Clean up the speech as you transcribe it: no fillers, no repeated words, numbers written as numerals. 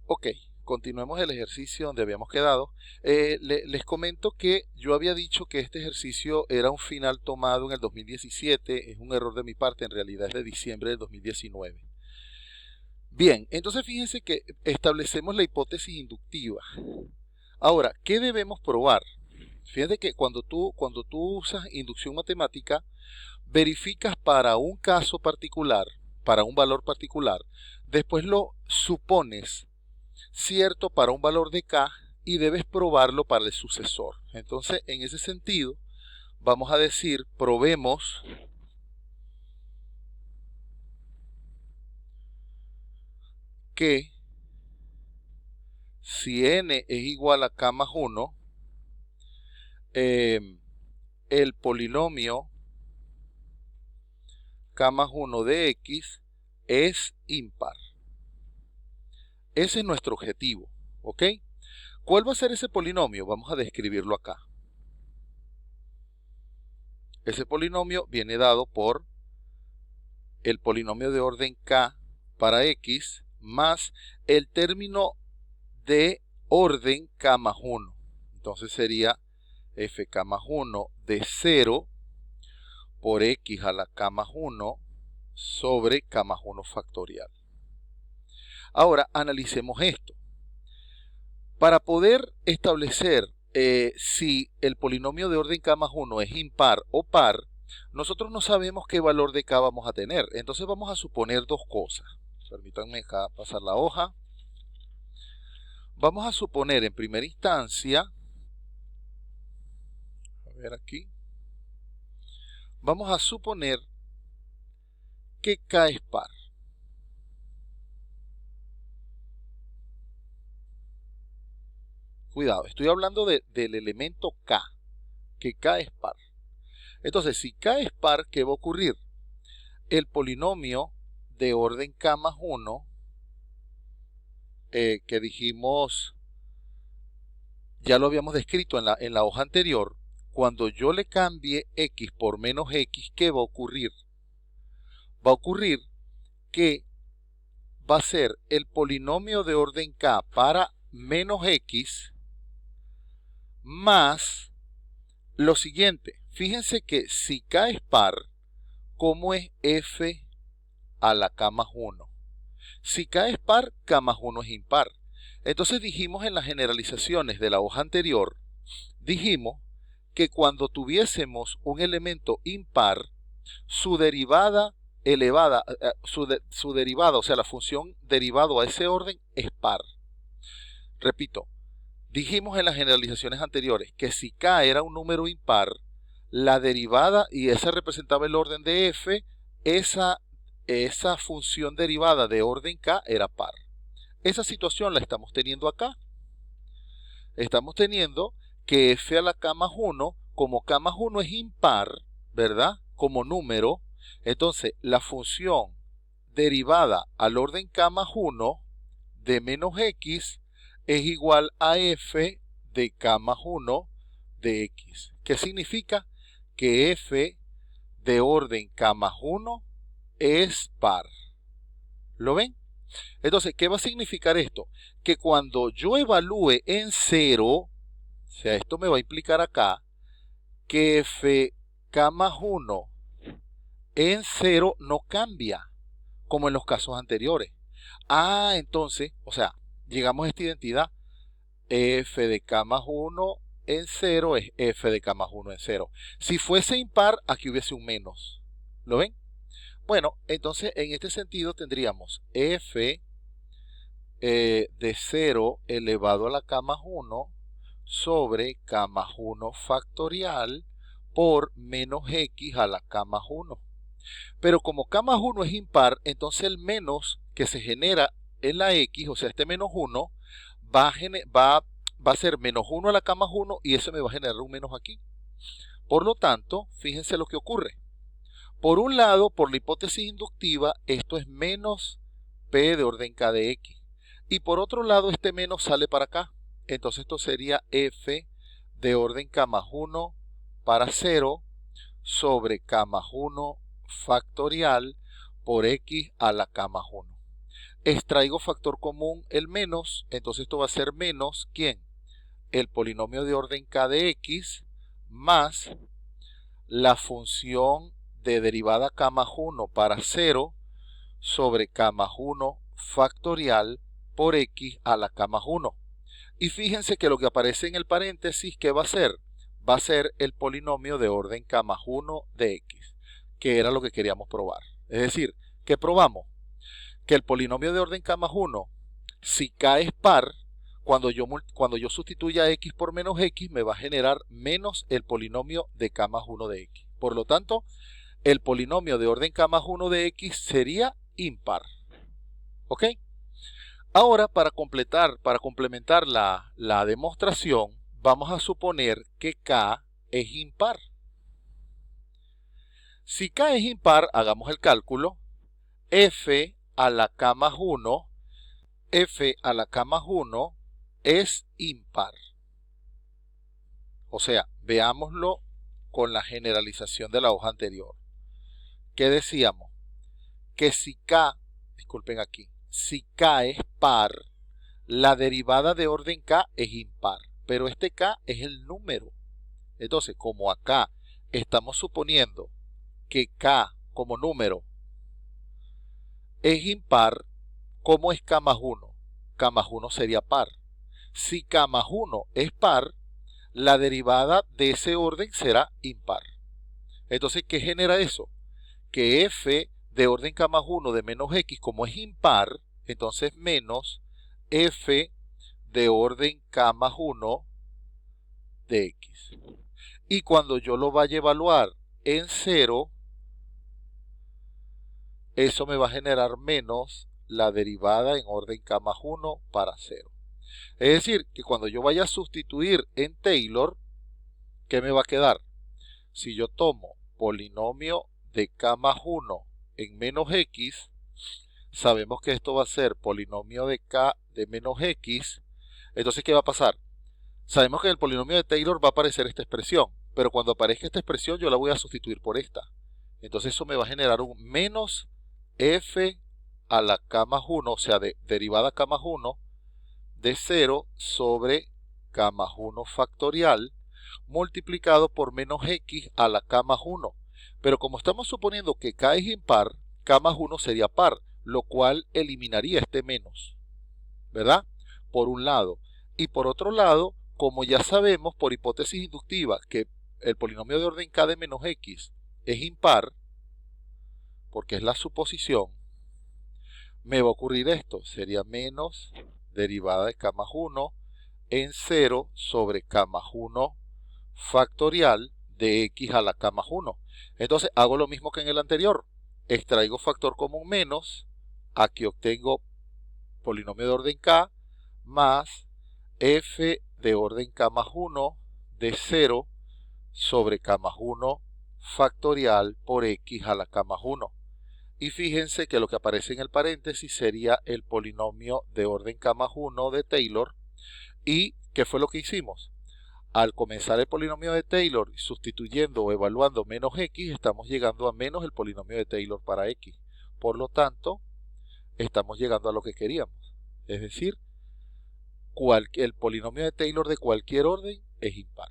Ok, continuemos el ejercicio donde habíamos quedado. Les comento que yo había dicho que este ejercicio era un final tomado en el 2017. Es un error de mi parte, en realidad es de diciembre del 2019. Bien, entonces fíjense que establecemos la hipótesis inductiva. Ahora, ¿qué debemos probar? Fíjate que cuando tú usas inducción matemática, verificas para un caso particular, para un valor particular, después lo supones cierto para un valor de k y debes probarlo para el sucesor. Entonces, en ese sentido, vamos a decir, probemos que si n es igual a k más 1, el polinomio k más 1 de x es impar. Ese es nuestro objetivo, ¿ok? ¿Cuál va a ser ese polinomio? Vamos a describirlo acá. Ese polinomio viene dado por el polinomio de orden k para x más el término de orden k más 1. Entonces sería fk más 1 de 0 por x a la k más 1 sobre k más 1 factorial. Ahora analicemos esto. Para poder establecer si el polinomio de orden k más 1 es impar o par, nosotros no sabemos qué valor de k vamos a tener. Entonces vamos a suponer dos cosas. Permítanme acá pasar la hoja. Vamos a suponer en primera instancia, a ver aquí, vamos a suponer que k es par. Cuidado, estoy hablando del elemento k, que k es par. Entonces, si k es par, ¿qué va a ocurrir? El polinomio de orden k más 1, que dijimos, ya lo habíamos descrito en la hoja anterior, cuando yo le cambie x por menos x, ¿qué va a ocurrir? Va a ocurrir que va a ser el polinomio de orden k para menos x más lo siguiente. Fíjense que si k es par, ¿cómo es f a la k más 1? Si k es par, k más 1 es impar. Entonces dijimos en las generalizaciones de la hoja anterior, dijimos que cuando tuviésemos un elemento impar, su derivada elevada, su derivada, o sea, la función derivado a ese orden es par. Repito, dijimos en las generalizaciones anteriores que si k era un número impar, la derivada, y esa representaba el orden de f, esa función derivada de orden k era par. Esa situación la estamos teniendo acá. Estamos teniendo que f a la k más 1, como k más 1 es impar, ¿verdad? Como número, entonces la función derivada al orden k más 1 de menos x es igual a f de k más 1 de x. ¿Qué significa? Que f de orden k más 1 es par. ¿Lo ven? Entonces, ¿qué va a significar esto? Que cuando yo evalúe en 0, o sea, esto me va a implicar acá, que fk más 1 en 0 no cambia, como en los casos anteriores. Entonces, o sea, llegamos a esta identidad, f de k más 1 en 0 es f de k más 1 en 0. Si fuese impar, aquí hubiese un menos. ¿Lo ven? Bueno, entonces en este sentido tendríamos f de 0 elevado a la k más 1 sobre k más 1 factorial por menos x a la k más 1. Pero como k más 1 es impar, entonces el menos que se genera en la x, o sea, este menos 1, va a ser menos 1 a la k más 1 y eso me va a generar un menos aquí. Por lo tanto, fíjense lo que ocurre. Por un lado, por la hipótesis inductiva, esto es menos p de orden k de x. Y por otro lado, este menos sale para acá. Entonces esto sería f de orden k más 1 para 0 sobre k más 1 factorial por x a la k más 1. extraigo factor común el menos, entonces esto va a ser menos, ¿quién? El polinomio de orden k de x más la función de derivada k más 1 para 0 sobre k más 1 factorial por x a la k más 1. Y fíjense que lo que aparece en el paréntesis, ¿qué va a ser? Va a ser el polinomio de orden k más 1 de x, que era lo que queríamos probar. Es decir, ¿qué probamos? Que el polinomio de orden k más 1, si k es par, cuando yo sustituya x por menos x, me va a generar menos el polinomio de k más 1 de x. Por lo tanto, el polinomio de orden k más 1 de x sería impar. ¿Ok? Ahora, para complementar la demostración, vamos a suponer que k es impar. Si k es impar, hagamos el cálculo, f a la k más 1, f a la k más 1 es impar. O sea, veámoslo con la generalización de la hoja anterior. ¿Qué decíamos? Que si k, disculpen aquí, si k es par, la derivada de orden k es impar, pero este k es el número. Entonces, como acá estamos suponiendo que k como número es impar, ¿cómo es k más 1? K más 1 sería par. Si k más 1 es par, la derivada de ese orden será impar. Entonces, ¿qué genera eso? Que f de orden k más 1 de menos x, como es impar, entonces menos f de orden k más 1 de x. Y cuando yo lo vaya a evaluar en 0, eso me va a generar menos la derivada en orden k más 1 para 0. Es decir, que cuando yo vaya a sustituir en Taylor, ¿qué me va a quedar? Si yo tomo polinomio de k más 1 en menos x, sabemos que esto va a ser polinomio de k de menos x. Entonces, ¿qué va a pasar? Sabemos que en el polinomio de Taylor va a aparecer esta expresión, pero cuando aparezca esta expresión yo la voy a sustituir por esta. Entonces eso me va a generar un menos f a la k más 1, o sea, de derivada k más 1, de 0 sobre k más 1 factorial, multiplicado por menos x a la k más 1. Pero como estamos suponiendo que k es impar, k más 1 sería par, lo cual eliminaría este menos, ¿verdad? Por un lado. Y por otro lado, como ya sabemos por hipótesis inductiva que el polinomio de orden k de menos x es impar, porque es la suposición, me va a ocurrir esto, sería menos derivada de k más 1 en 0 sobre k más 1 factorial de x a la k más 1. Entonces hago lo mismo que en el anterior, extraigo factor común menos, aquí obtengo polinomio de orden k más f de orden k más 1 de 0 sobre k más 1 factorial por x a la k más 1. Y fíjense que lo que aparece en el paréntesis sería el polinomio de orden k más 1 de Taylor. ¿Y qué fue lo que hicimos? Al comenzar el polinomio de Taylor, sustituyendo o evaluando menos x, estamos llegando a menos el polinomio de Taylor para x. Por lo tanto, estamos llegando a lo que queríamos. Es decir, el polinomio de Taylor de cualquier orden es impar.